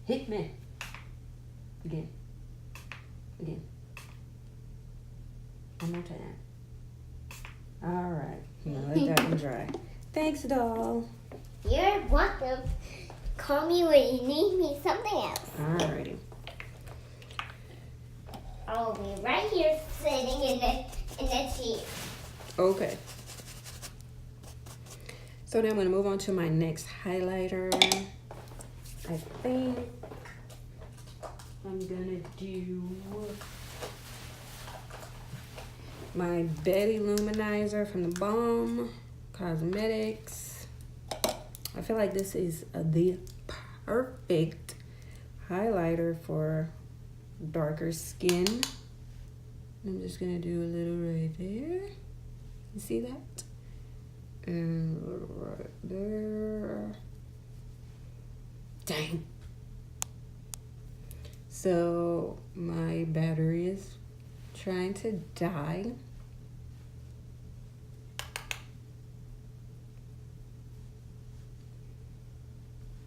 hit me. Again. Again. One more time. All right, I'm gonna let that one dry. Thanks, doll. You're welcome. Call me when you need me something else. Alrighty. I'll be right here sitting in the chair. Okay. So now I'm gonna move on to my next highlighter. I think I'm gonna do my Betty Luminizer from the Balm Cosmetics. I feel like this is the perfect highlighter for darker skin. I'm just gonna do a little right there. You see that? And right there. Dang. So my battery is trying to die.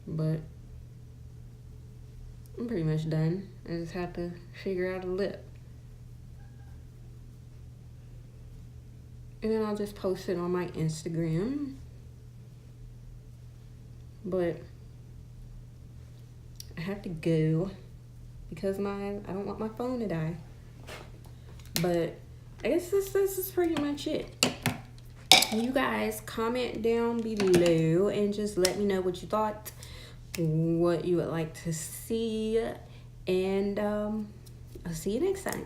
But I'm pretty much done. I just have to figure out a lip. And then I'll just post it on my Instagram. But I have to go because I don't want my phone to die. But I guess this is pretty much it. You guys comment down below and just let me know what you thought, what you would like to see, and I'll see you next time.